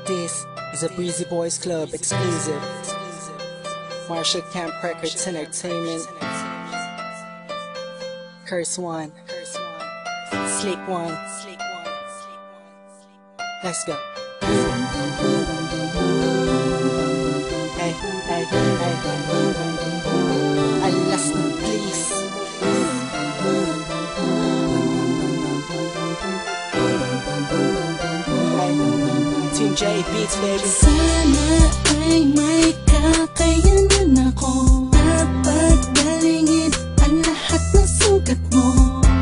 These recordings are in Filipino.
This is a Breezy Boys Club exclusive. Marshall Camp Records Entertainment. Curse One. Sleep One. Let's go. Hey, hey, hey. Alas na please. Hey, Team J Beats baby. Sana ay may kakayanan ako na paggalingin ang lahat ng sugat mo.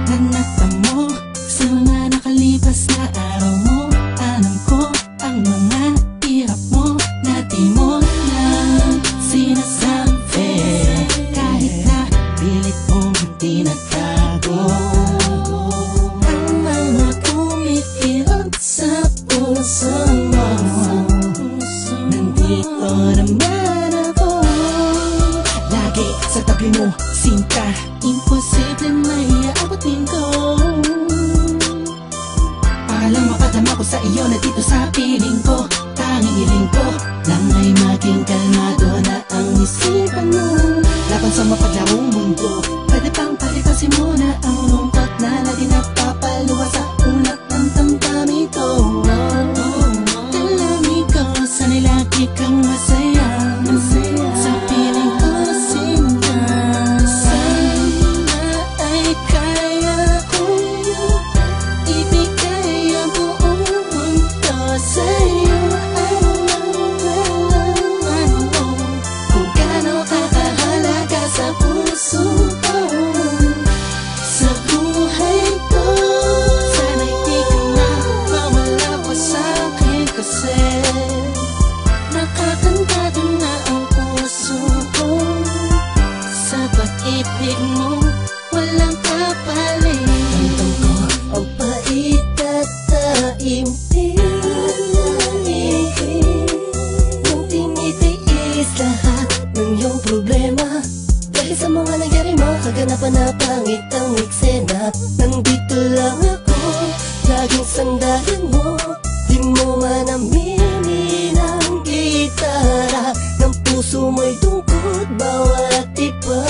Hanapan mo sa mga nakalipas na araw mo. Alam ko ang mga hirap mo na di mo lang sinasabi. Kahit na pilit mong di nagtago ang mga kumikilot sa puso mo. Nandito naman ako, lagi sa tabi mo, sinta. Imposible may aabutin ko. Para lang mapadama ko sa iyo na dito sa piling ko. Tanging hiling ko lang ay maging kalmado na ang isipan mo. Laban sa mapaglarong mundo, pwede pang palitasin mo na ang lungkot na lagi napapaluwa sa ulat ng damdamin ko. Dalangin ko sana lagi kang masaya sa piling ko, sinta. Sana ay kaya kong ibigay ang buong mundo sa'yo. Alam mo kung gaano kakahalaga sa puso ko, sa buhay ko. Sana'y di ka na mawala pa sa'kin kasi nakakantado na ang puso ko. Sa pag-ibig mo, walang kapalit. Tantang ko ang pait at taimtim. Nung tinitiis lahat ng iyong problema, dahil sa mga nangyari mo, kaganapan na pangit ang eksena. Nandito lang ako, laging sandalan mo. Di mo man aminin ang gitara ng puso mo'y tungkod bawat iba.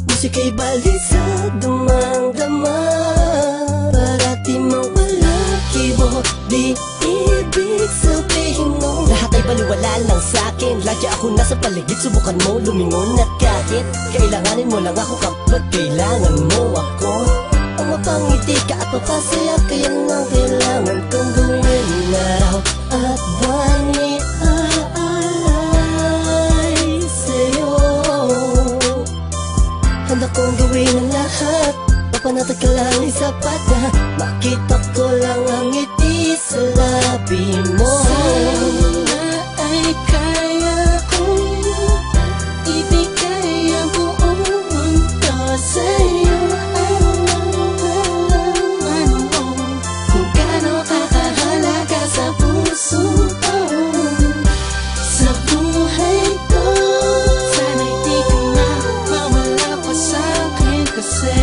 Musika'y balisag, damang-dama, para di mawala kibo. Di ibig sabihin mo lahat ay baliwala lang sa'kin. Lagi ako nasa paligid, subukan mo lumingon. At kahit kailanganin mo lang ako kapag kailangan mo ako, ang mapangiti ka at mapasaya, kaya nga kailangan kong gawin araw at buwan ni ay sa'yo. Handa kong gawin ang lahat, papanatag ka lang ay sapat na makita ko lang ang ngiti sa labi mo. Sana ay kaya kong ibigay ang buong mundo sa'yo. Alam mo kung gaano kakahalaga sa puso ko, sa buhay ko. Sana'y di ka na mawala pa sa'kin kasi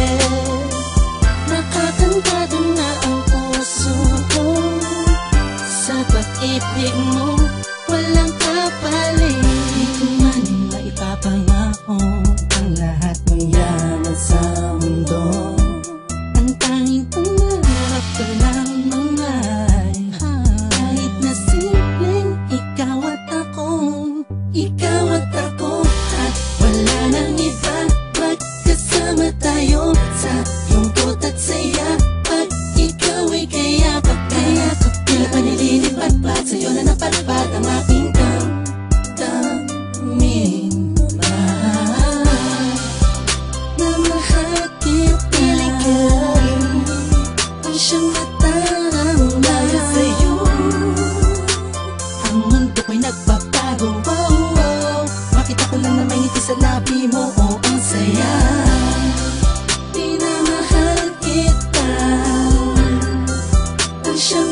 nakakantado na ang puso ko. Sa pag-ibig mo, walang kapalit. Di ko man maipapangako ang lahat ng yaman sa mundo. Ang tanging pangarap ko lamang ay kahit na simpleng ikaw at ako. Ikaw at ako, at wala nang iba. Magkasama tayo sa lungkot at saya. Pag ikaw ay kayapag, tila pa nililipat pa sa'yo na napalpad ang aking damdamin. Na mahal kita, ang siyang natarang sa'yo. Ang mundo ko'y nagbabago, wow, wow. Makita ko lang na may ngiti sa labi mo, oh, ang saya. Pinamahal kita, ang siyang